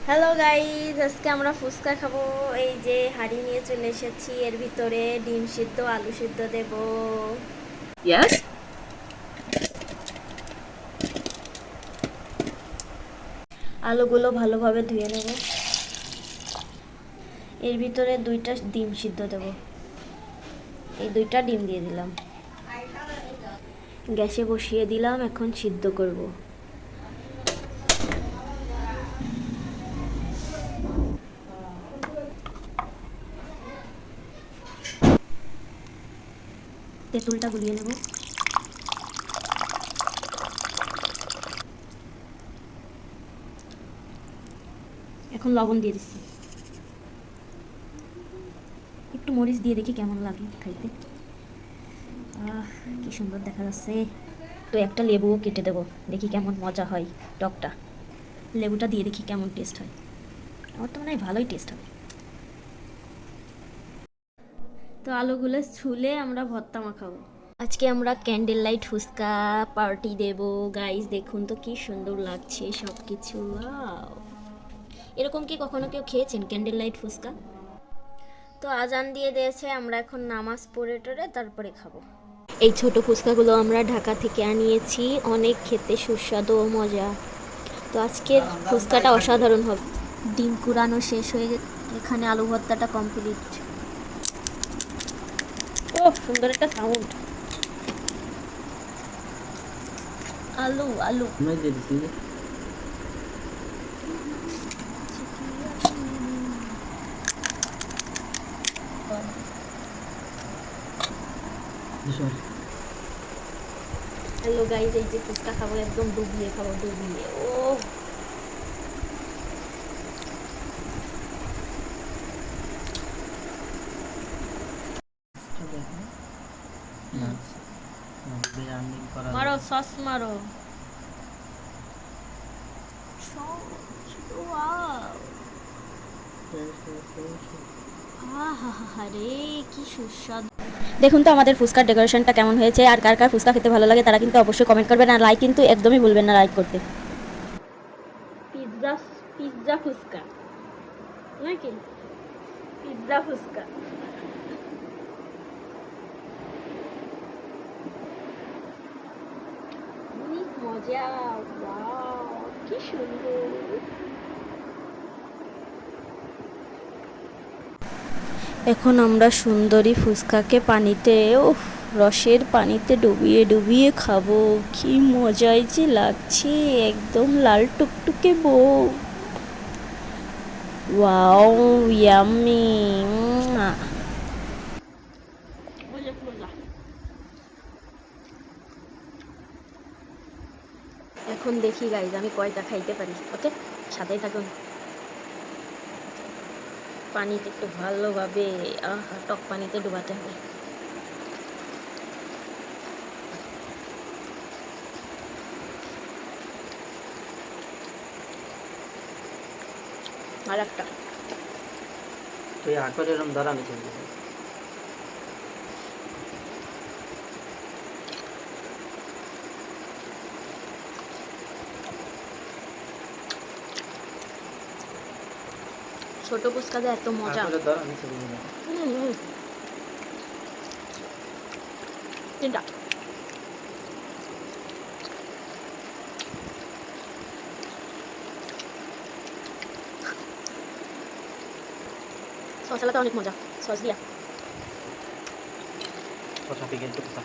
Hello guys, আজকে আমরা ফুচকা খাবো। এই যে হাঁড়ি নিয়ে চলে এসেছি, এর ভিতরে ডিম সিদ্ধ আলু সিদ্ধ দেব। Yes? আলুগুলো ভালোভাবে ধুয়ে নেব। এর ভিতরে দুইটা ডিম সিদ্ধ দেব। এই দুইটা ডিম দিয়ে দিলাম, গ্যাসে বসিয়ে দিলাম, এখন সিদ্ধ করব। তেঁতুলটা গুলিয়ে নেব। এখন লবণ দিয়ে দিচ্ছি, একটু মরিচ দিয়ে দেখি কেমন লাগে খাইতে। কি সুন্দর দেখা যাচ্ছে। তো একটা লেবুও কেটে দেবো, দেখি কেমন মজা হয় টকটা। লেবুটা দিয়ে দেখি কেমন টেস্ট হয়। আমার তো মনে হয় ভালোই টেস্ট হবে। তো আলুগুলো ছুলে আমরা ভর্তা মাখাবো। আজকে আমরা ক্যান্ডেল লাইট ফুচকা পার্টি দেব। গাইস দেখুন তো কি সুন্দর লাগছে সব কিছু। এরকম কি কখনো কেউ খেয়েছেন ক্যান্ডেল লাইট ফুচকা? তো আজান দিয়ে দিয়েছে, আমরা এখন নামাজ পড়ে টরে তারপরে খাবো। এই ছোট ফুচকাগুলো আমরা ঢাকা থেকে আনিয়েছি, অনেক খেতে সুস্বাদু ও মজা। তো আজকের ফুচকাটা অসাধারণ হবে। ডিম কুড়ানো শেষ হয়ে গেছে, এখানে আলু ভর্তাটা কমপ্লিট। ও সুন্দর একটা সাউন্ড। আলু আলু मैं दे दी थी। Sorry। হ্যালো গাইজ, এই যে ফুচকা খাবো, একদম ডুবিয়ে খাবো, ডুবিয়ে। ও না বিরিয়ানি করা মারো, যাবে। সস মারো। আহারে কি সুস্বাদু। দেখুন তো আমাদের ফুচকার ডেকোরেশনটা কেমন হয়েছে, আর কার কার ফুচকা খেতে ভালো লাগে তারা কিন্তু অবশ্যই কমেন্ট করবেন, আর লাইক কিন্তু একদমই ভুলবেন না লাইক করতে। পিৎজা, পিৎজা ফুচকা নাকি? পিৎজা ফুচকা। অনেক মজা, ওয়াও কি সুন্দর। এখন আমরা সুন্দরী ফুচকাকে পানিতে, রসের পানিতে ডুবিয়ে ডুবিয়ে খাবো। কি মজাই যে লাগছে, একদম লাল টুকটুকে বউ। Wow yummy. এখন দেখি গাইজ আমি কয়টা খাইতে পারি। ওকে, সাথেই থাকুন। পানিতে একটু ভালোভাবে, টক পানিতে ডুবাতে হবে। আর একটা। তুই আঁকড়ে এরম ধরা আমি চলতে ছোট ফুচকা দিয়ে এত মজা। আঁকড়ে ধরা আমি চলতে না। তিনটা। সসালাটা অনেক মজা, সস দিয়া। কথা কিন্তু কথা